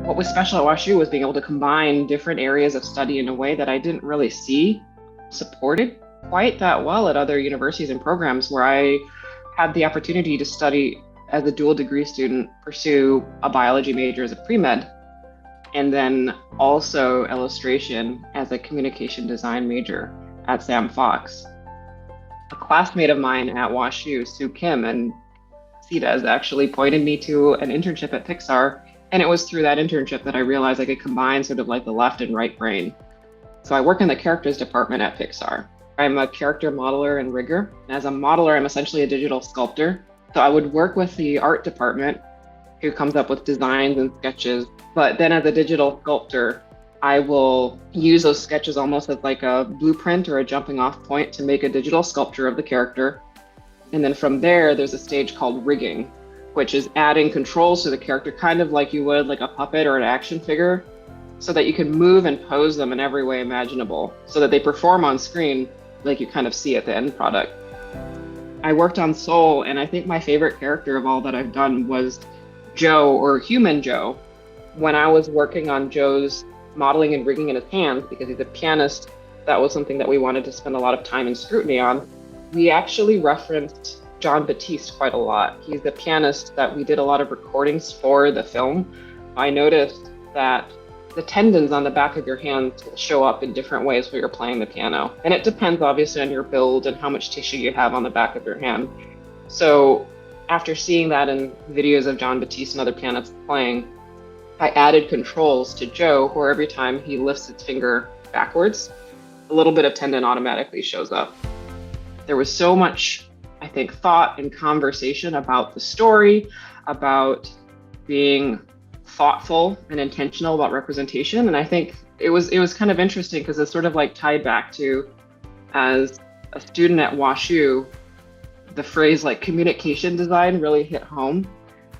What was special at WashU was being able to combine different areas of study in a way that I didn't really see supported quite that well at other universities and programs where I had the opportunity to study as a dual degree student, pursue a biology major as a pre-med, and then also illustration as a communication design major at Sam Fox. A classmate of mine at WashU, Sue Kim, and CETAs actually pointed me to an internship at Pixar. And it was through that internship that I realized I could combine sort of like the left and right brain. So I work in the characters department at Pixar. I'm a character modeler and rigger. As a modeler, I'm essentially a digital sculptor. So I would work with the art department who comes up with designs and sketches. But then as a digital sculptor, I will use those sketches almost as like a blueprint or a jumping off point to make a digital sculpture of the character. And then from there, there's a stage called rigging, which is adding controls to the character, kind of like you would like a puppet or an action figure, so that you can move and pose them in every way imaginable, so that they perform on screen like you kind of see at the end product. I worked on Soul, and I think my favorite character of all that I've done was Joe, or Human Joe. When I was working on Joe's modeling and rigging in his hands, because he's a pianist, that was something that we wanted to spend a lot of time and scrutiny on. We actually referenced Jon Batiste quite a lot. He's the pianist that we did a lot of recordings for the film. I noticed that the tendons on the back of your hands will show up in different ways while you're playing the piano. And it depends obviously on your build and how much tissue you have on the back of your hand. So after seeing that in videos of Jon Batiste and other pianists playing, I added controls to Joe where every time he lifts his finger backwards, a little bit of tendon automatically shows up. There was so much, I think, thought and conversation about the story, about being thoughtful and intentional about representation. And I think it was kind of interesting because it's sort of like tied back to, as a student at WashU, the phrase like communication design really hit home.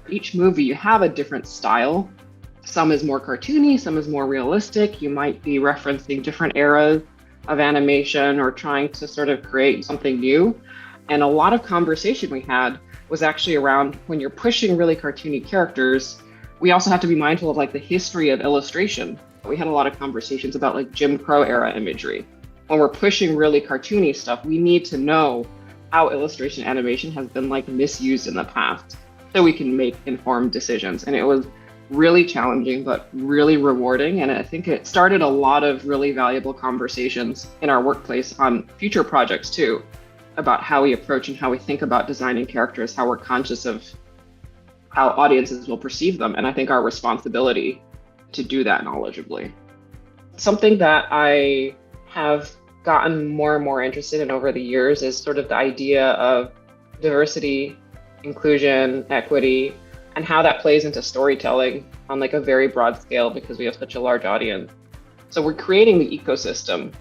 Each movie, you have a different style. Some is more cartoony, some is more realistic. You might be referencing different eras of animation or trying to sort of create something new. And a lot of conversation we had was actually around when you're pushing really cartoony characters, we also have to be mindful of like the history of illustration. We had a lot of conversations about like Jim Crow era imagery. When we're pushing really cartoony stuff, we need to know how illustration animation has been like misused in the past so we can make informed decisions. And it was really challenging, but really rewarding. And I think it started a lot of really valuable conversations in our workplace on future projects too, about how we approach and how we think about designing characters, how we're conscious of how audiences will perceive them. And I think our responsibility to do that knowledgeably. Something that I have gotten more and more interested in over the years is sort of the idea of diversity, inclusion, equity, and how that plays into storytelling on like a very broad scale because we have such a large audience. So we're creating the ecosystem,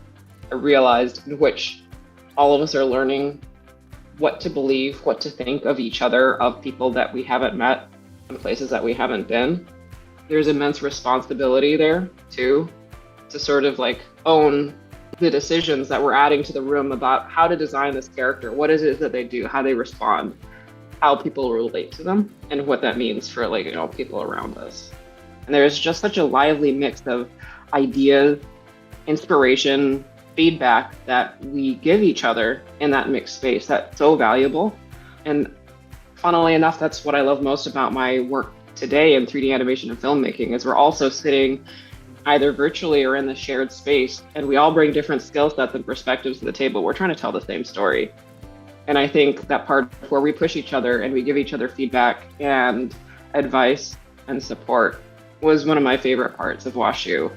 I realized, in which all of us are learning what to believe, what to think of each other, of people that we haven't met, in places that we haven't been. There's immense responsibility there too, to sort of like own the decisions that we're adding to the room about how to design this character, what is it that they do, how they respond, how people relate to them, and what that means for like, people around us. And there's just such a lively mix of ideas, inspiration, feedback that we give each other in that mixed space that's so valuable. And funnily enough, that's what I love most about my work today in 3D animation and filmmaking, is we're also sitting either virtually or in the shared space, and we all bring different skill sets and perspectives to the table. We're trying to tell the same story. And I think that part where we push each other and we give each other feedback and advice and support was one of my favorite parts of WashU.